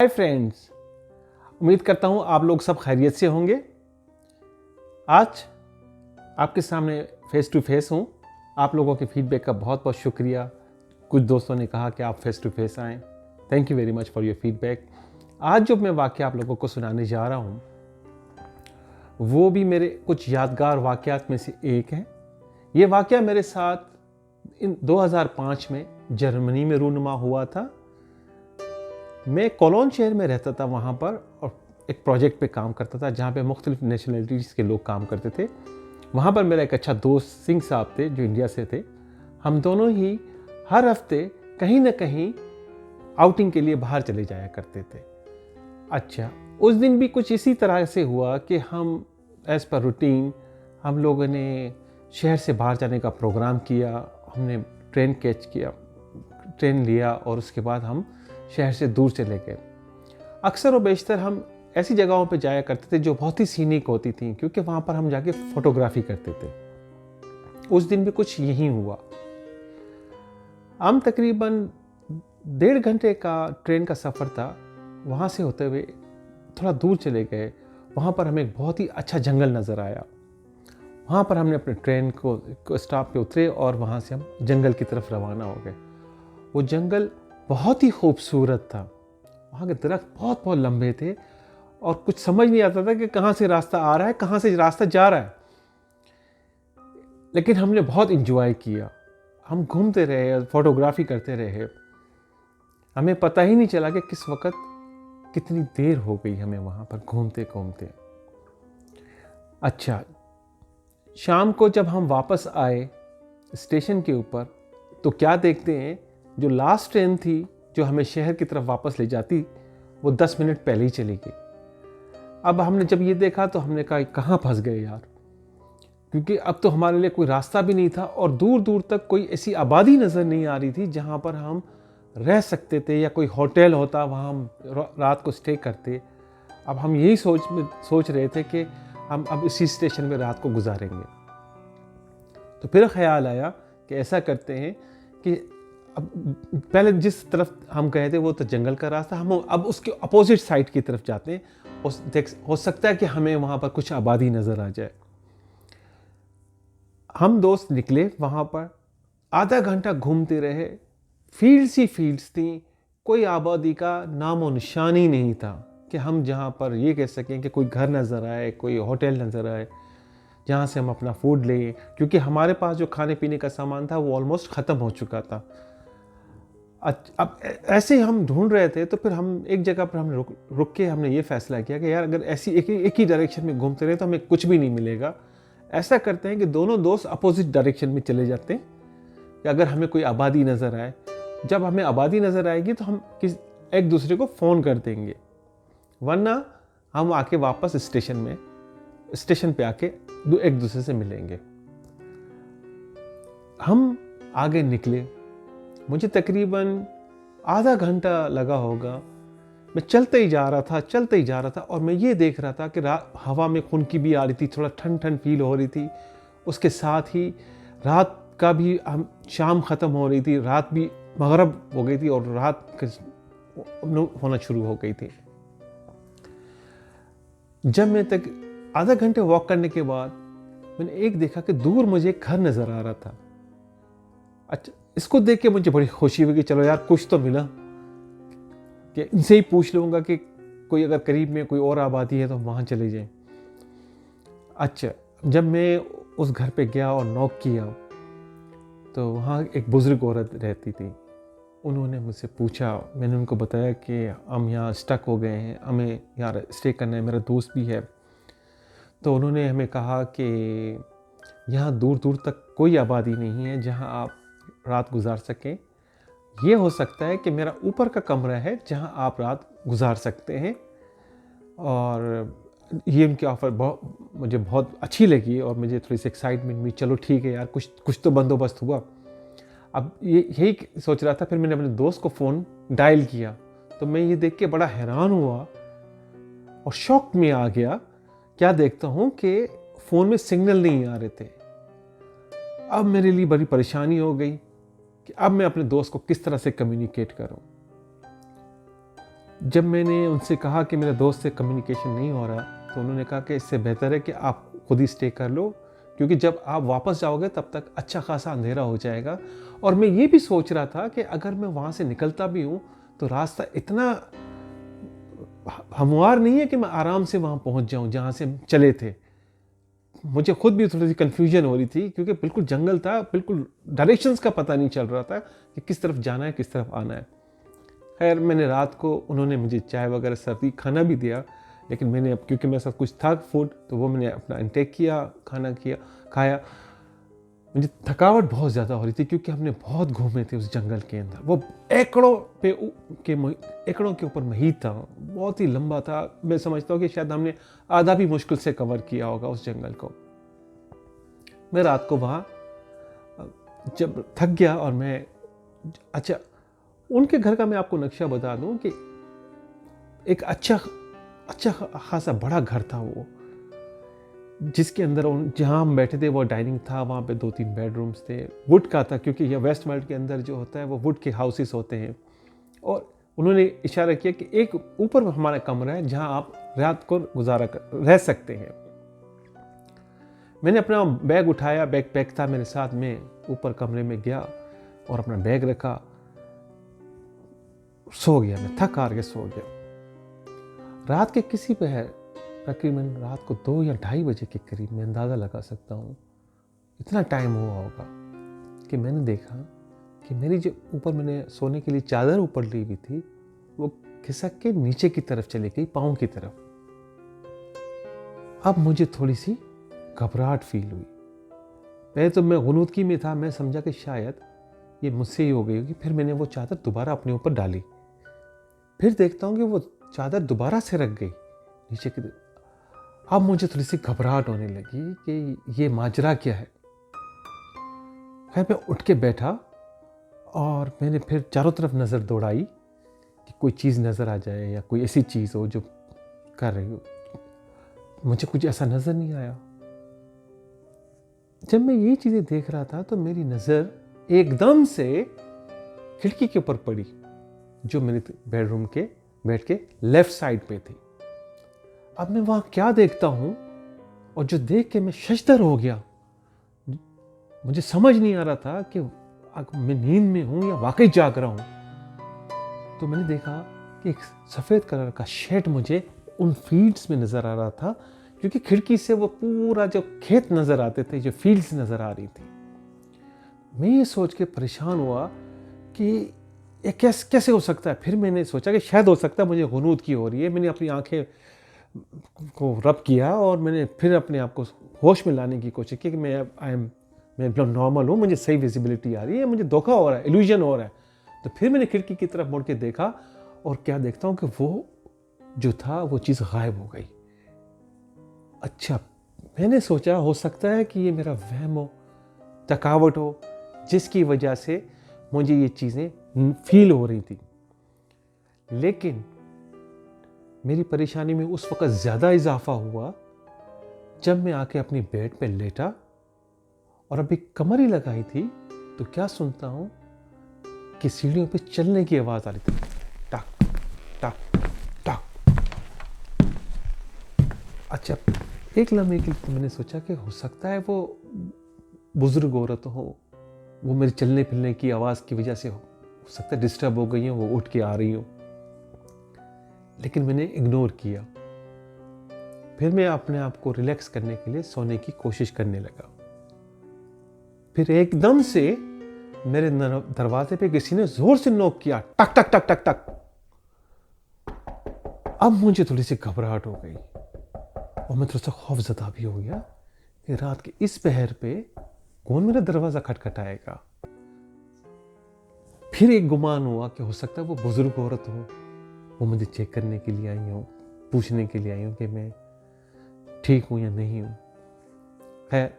Hi friends, उम्मीद करता हूँ आप लोग सब खैरियत से होंगे। आज आपके सामने फेस टू फेस हूँ। आप लोगों के फीडबैक का बहुत बहुत शुक्रिया। कुछ दोस्तों ने कहा कि आप फेस टू फेस आएँ। Thank you very much for your feedback. आज जो मैं वाक़या आप लोगों को सुनाने जा रहा हूँ वो भी मेरे कुछ यादगार वाक़यात में से एक है। ये वाक़या मेरे साथ इन 2005 में जर्मनी में रूनुमा हुआ था। मैं कोलोन शहर में रहता था वहाँ पर, और एक प्रोजेक्ट पे काम करता था जहाँ पे मुख्तलिफ नेशनलिटीज़ के लोग काम करते थे। वहाँ पर मेरा एक अच्छा दोस्त सिंह साहब थे जो इंडिया से थे। हम दोनों ही हर हफ्ते कहीं ना कहीं आउटिंग के लिए बाहर चले जाया करते थे। अच्छा, उस दिन भी कुछ इसी तरह से हुआ कि हम एज़ पर रूटीन हम लोगों ने शहर से बाहर जाने का प्रोग्राम किया। हमने ट्रेन लिया और उसके बाद हम शहर से दूर चले गए। अक्सर और बेशतर हम ऐसी जगहों पर जाया करते थे जो बहुत ही सीनिक होती थी, क्योंकि वहाँ पर हम जाके फोटोग्राफी करते थे। उस दिन भी कुछ यही हुआ। हम तकरीबन 1.5 घंटे का ट्रेन का सफ़र था। वहाँ से होते हुए थोड़ा दूर चले गए। वहाँ पर हमें एक बहुत ही अच्छा जंगल नज़र आया। वहाँ पर हमने अपने ट्रेन को स्टॉप पे उतरे और वहाँ से हम जंगल की तरफ रवाना हो गए। वो जंगल बहुत ही खूबसूरत था। वहाँ के दरख्त बहुत बहुत लंबे थे और कुछ समझ नहीं आता था कि कहाँ से रास्ता आ रहा है, कहाँ से रास्ता जा रहा है। लेकिन हमने बहुत इंजॉय किया। हम घूमते रहे, फोटोग्राफी करते रहे। हमें पता ही नहीं चला कि किस वक्त कितनी देर हो गई हमें वहाँ पर घूमते घूमते। अच्छा, शाम को जब हम वापस आए स्टेशन के ऊपर, तो क्या देखते हैं, जो लास्ट ट्रेन थी जो हमें शहर की तरफ वापस ले जाती, वो 10 मिनट पहले ही चली गई। अब हमने जब ये देखा तो हमने कहा कहाँ फंस गए यार, क्योंकि अब तो हमारे लिए कोई रास्ता भी नहीं था और दूर दूर तक कोई ऐसी आबादी नज़र नहीं आ रही थी जहाँ पर हम रह सकते थे या कोई होटल होता वहाँ हम रात को स्टे करते। अब हम यही सोच रहे थे कि हम अब इसी स्टेशन में रात को गुजारेंगे। तो फिर ख्याल आया कि ऐसा करते हैं कि अब पहले जिस तरफ हम गए थे वो तो जंगल का रास्ता, हम अब उसके अपोजिट साइड की तरफ जाते हैं। हो सकता है कि हमें वहाँ पर कुछ आबादी नज़र आ जाए। हम दोस्त निकले वहाँ पर, आधा घंटा घूमते रहे। फील्ड्स ही फील्ड्स थी, कोई आबादी का नामो निशान ही नहीं था कि हम जहाँ पर ये कह सकें कि कोई घर नज़र आए, कोई होटल नज़र आए जहाँ से हम अपना फूड लें, क्योंकि हमारे पास जो खाने पीने का सामान था वो ऑलमोस्ट ख़त्म हो चुका था। अब ऐसे ही हम ढूंढ रहे थे, तो फिर हम एक जगह पर हमने रुक के हमने ये फैसला किया कि यार अगर ऐसी एक ही डायरेक्शन में घूमते रहे तो हमें कुछ भी नहीं मिलेगा। ऐसा करते हैं कि दोनों दोस्त अपोजिट डायरेक्शन में चले जाते हैं कि अगर हमें कोई आबादी नज़र आए, जब हमें आबादी नज़र आएगी तो हम एक दूसरे को फ़ोन कर देंगे, वरना हम आके वापस स्टेशन पे आके एक दूसरे से मिलेंगे। हम आगे निकले। मुझे तकरीबन आधा घंटा लगा होगा। मैं चलते ही जा रहा था और मैं ये देख रहा था कि हवा में खुनकी भी आ रही थी, थोड़ा ठंड ठंड फील हो रही थी। उसके साथ ही रात का भी शाम ख़त्म हो रही थी, रात भी मगरब हो गई थी और रात होना शुरू हो गई थी। जब मैं तक आधा घंटे वॉक करने के बाद मैंने एक देखा कि दूर मुझे एक घर नज़र आ रहा था। अच्छा, इसको देख के मुझे बड़ी खुशी हुई कि चलो यार कुछ तो मिला, कि इनसे ही पूछ लूँगा कि कोई अगर करीब में कोई और आबादी है तो वहाँ चले जाएं। अच्छा, जब मैं उस घर पे गया और नॉक किया तो वहाँ एक बुज़ुर्ग औरत रहती थी। उन्होंने मुझसे पूछा, मैंने उनको बताया कि हम यहाँ स्टक हो गए हैं, हमें यहाँ स्टे करना है, मेरा दोस्त भी है। तो उन्होंने हमें कहा कि यहाँ दूर दूर तक कोई आबादी नहीं है जहाँ आप रात गुजार सकें। ये हो सकता है कि मेरा ऊपर का कमरा है जहाँ आप रात गुजार सकते हैं। और ये उनकी ऑफ़र मुझे बहुत अच्छी लगी और मुझे थोड़ी सी एक्साइटमेंट हुई। चलो ठीक है यार, कुछ तो बंदोबस्त हुआ। अब यही सोच रहा था, फिर मैंने अपने दोस्त को फ़ोन डायल किया तो मैं ये देख के बड़ा हैरान हुआ और शॉक में आ गया। क्या देखता हूँ कि फ़ोन में सिग्नल नहीं आ रहे थे। अब मेरे लिए बड़ी परेशानी हो गई कि अब मैं अपने दोस्त को किस तरह से कम्युनिकेट करूं। जब मैंने उनसे कहा कि मेरे दोस्त से कम्युनिकेशन नहीं हो रहा, तो उन्होंने कहा कि इससे बेहतर है कि आप खुद ही स्टे कर लो, क्योंकि जब आप वापस जाओगे तब तक अच्छा खासा अंधेरा हो जाएगा। और मैं ये भी सोच रहा था कि अगर मैं वहाँ से निकलता भी हूँ तो रास्ता इतना हमवार नहीं है कि मैं आराम से वहाँ पहुँच जाऊँ जहाँ से चले थे। मुझे खुद भी थोड़ी सी कन्फ्यूजन हो रही थी, क्योंकि बिल्कुल जंगल था, बिल्कुल डायरेक्शंस का पता नहीं चल रहा था कि किस तरफ जाना है, किस तरफ आना है। खैर, मैंने रात को, उन्होंने मुझे चाय वगैरह सर्दी खाना भी दिया, लेकिन मैंने अब, क्योंकि मेरे साथ कुछ था फूड, तो वो मैंने अपना इंटेक किया, खाया। मुझे थकावट बहुत ज़्यादा हो रही थी, क्योंकि हमने बहुत घूमे थे उस जंगल के अंदर। वो एकड़ों के ऊपर महीत था, बहुत ही लंबा था। मैं समझता हूँ कि शायद हमने आधा भी मुश्किल से कवर किया होगा उस जंगल को। मैं रात को वहाँ जब थक गया और मैं, अच्छा, उनके घर का मैं आपको नक्शा बता दूं कि एक अच्छा खासा बड़ा घर था वो, जिसके अंदर जहाँ हम बैठे थे वो डाइनिंग था, वहाँ पे 2-3 बेडरूम्स थे, वुड का था, क्योंकि ये वेस्ट वर्ल्ड के अंदर जो होता है वो वुड के हाउसेस होते हैं। और उन्होंने इशारा किया कि एक ऊपर हमारा कमरा है जहाँ आप रात को रह सकते हैं। मैंने अपना बैग उठाया, बैग पैक था मेरे साथ में, ऊपर कमरे में गया और अपना बैग रखा, सो गया। मैं थक हार के सो गया। रात के किसी पहर, तकरीबन रात को 2 या 2:30 बजे के करीब, मैं अंदाज़ा लगा सकता हूँ, इतना टाइम हुआ होगा कि मैंने देखा कि मेरी जो ऊपर मैंने सोने के लिए चादर ऊपर ली हुई थी, वो खिसक के नीचे की तरफ चली गई, पाँव की तरफ। अब मुझे थोड़ी सी घबराहट फील हुई। पहले तो मैं गुनूदगी में था, मैं समझा कि शायद ये मुझसे ही हो गई होगी। फिर मैंने वो चादर दोबारा अपने ऊपर डाली, फिर देखता हूँ कि वो चादर दोबारा से रख गई नीचे की। अब मुझे थोड़ी सी घबराहट होने लगी कि ये माजरा क्या है। खैर, मैं उठ के बैठा और मैंने फिर चारों तरफ नज़र दौड़ाई कि कोई चीज़ नज़र आ जाए या कोई ऐसी चीज़ हो जो कर रही हो। मुझे कुछ ऐसा नज़र नहीं आया। जब मैं ये चीज़ें देख रहा था तो मेरी नज़र एकदम से खिड़की के ऊपर पड़ी, जो मेरे बेडरूम के बेड के लेफ्ट साइड पे थी। अब मैं वहाँ क्या देखता हूँ, और जो देख के मैं शशदर हो गया। मुझे समझ नहीं आ रहा था कि मैं नींद में हूँ या वाकई जाग रहा हूँ। तो मैंने देखा कि एक सफ़ेद कलर का शेड मुझे उन फील्ड्स में नज़र आ रहा था, क्योंकि खिड़की से वो पूरा जो खेत नज़र आते थे, जो फील्ड्स नज़र आ रही थी। मैं ये सोच के परेशान हुआ कि ये कैसे हो सकता है। फिर मैंने सोचा कि शायद हो सकता है मुझे गुनूद की हो रही है। मैंने अपनी आंखें को रब किया और मैंने फिर अपने आप को होश में लाने की कोशिश की कि मैं नॉर्मल हूँ, मुझे सही विजिबिलिटी आ रही है, मुझे धोखा हो रहा है, इल्यूजन हो रहा है। तो फिर मैंने खिड़की की तरफ मुड़ के देखा और क्या देखता हूँ कि वो जो था वो चीज़ गायब हो गई। अच्छा, मैंने सोचा हो सकता है कि ये मेरा वहम हो, थकावट हो, जिसकी वजह से मुझे ये चीज़ें फील हो रही थी। लेकिन मेरी परेशानी में उस वक़्त ज़्यादा इजाफा हुआ जब मैं आके अपनी बेड पे लेटा और अभी कमर ही लगाई थी, तो क्या सुनता हूँ कि सीढ़ियों पे चलने की आवाज़ आ रही थी, टक टक टक। अच्छा, एक लम्हे के लिए मैंने सोचा कि हो सकता है वो बुजुर्ग औरत हो, वो मेरे चलने फिरने की आवाज़ की वजह से हो सकता है डिस्टर्ब हो गई हो, वो उठ के आ रही हो। लेकिन मैंने इग्नोर किया। फिर मैं अपने आप को रिलैक्स करने के लिए सोने की कोशिश करने लगा। फिर एकदम से मेरे दरवाजे पे किसी ने जोर से नॉक किया, टक टक टक टक टक। अब मुझे थोड़ी सी घबराहट हो गई और मैं थोड़ा सा खौफजदा भी हो गया कि रात के इस पहर पे कौन मेरा दरवाजा खटखटाएगा। फिर एक गुमान हुआ कि हो सकता है वो बुजुर्ग औरत हो, वो मुझे चेक करने के लिए आई हो, पूछने के लिए आई हो कि मैं ठीक हूं या नहीं हूं। खैर,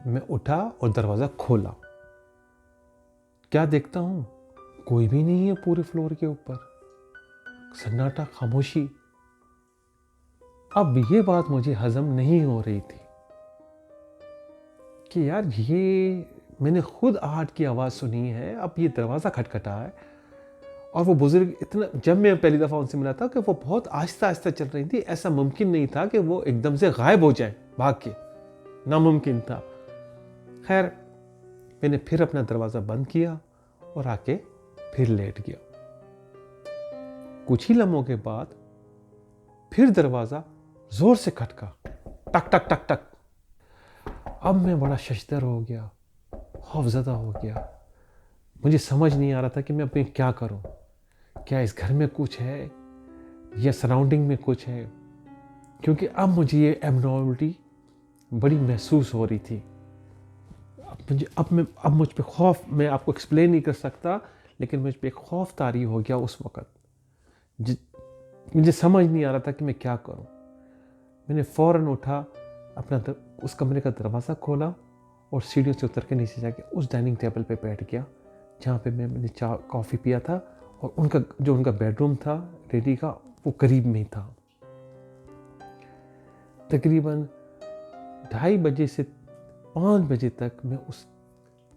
मैं उठा और दरवाजा खोला। क्या देखता हूं, कोई भी नहीं है पूरे फ्लोर के ऊपर, सन्नाटा, खामोशी। अब ये बात मुझे हजम नहीं हो रही थी कि यार, ये मैंने खुद आहट की आवाज़ सुनी है, अब ये दरवाज़ा खटखटा है और वो बुजुर्ग इतना, जब मैं पहली दफ़ा उनसे मिला था, कि वो बहुत आहिस्ता आहिस्ता चल रही थी। ऐसा मुमकिन नहीं था कि वो एकदम से गायब हो जाए भाग के, नामुमकिन था। खैर, मैंने फिर अपना दरवाज़ा बंद किया और आके फिर लेट गया। कुछ ही लम्हों के बाद फिर दरवाज़ा ज़ोर से खटका, टक टक टक टक। अब मैं बड़ा शशदर हो गया, खौफज़दा हो गया। मुझे समझ नहीं आ रहा था कि मैं अपने क्या करूं। क्या इस घर में कुछ है या सराउंडिंग में कुछ है, क्योंकि अब मुझे ये एबनॉर्मलिटी बड़ी महसूस हो रही थी। अब मुझ पे खौफ, मैं आपको एक्सप्लेन नहीं कर सकता, लेकिन मुझ पे खौफ तारी हो गया उस वक़्त। मुझे समझ नहीं आ रहा था कि मैं क्या करूं। मैंने फ़ौरन उठा, उस कमरे का दरवाज़ा खोला और सीढ़ियों से उतर के नीचे जाके उस डाइनिंग टेबल पे बैठ गया जहाँ पे मैंने कॉफ़ी पिया था, और उनका बेडरूम था लेडी का, वो करीब में ही था। तकरीबन 2:30 बजे से 5 बजे तक मैं उस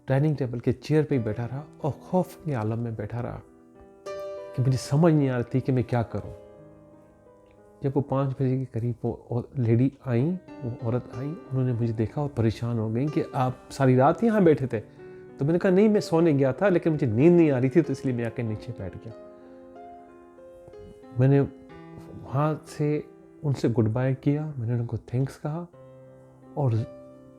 डाइनिंग टेबल के चेयर पे ही बैठा रहा और खौफ के आलम में बैठा रहा कि मुझे समझ नहीं आ रही थी कि मैं क्या करूं। जब वो 5 बजे के करीब वो लेडी आई, वो औरत आई, उन्होंने मुझे देखा और परेशान हो गई कि आप सारी रात यहाँ बैठे थे। तो मैंने कहा नहीं, मैं सोने गया था, लेकिन मुझे नींद नहीं आ रही थी, तो इसलिए मैं आके नीचे बैठ गया। मैंने वहाँ से उनसे गुड बाय किया, मैंने उनको थैंक्स कहा और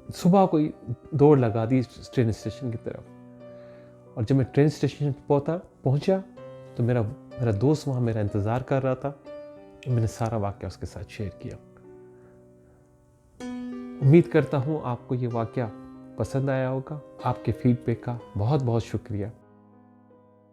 सुबह कोई दौड़ लगा दी ट्रेन स्टेशन की तरफ। और जब मैं ट्रेन स्टेशन पहुँचा तो मेरा दोस्त वहाँ मेरा इंतज़ार कर रहा था। मैंने सारा वाक़या उसके साथ शेयर किया। उम्मीद करता हूँ आपको ये वाक़या पसंद आया होगा। आपके फीडबैक का बहुत बहुत शुक्रिया।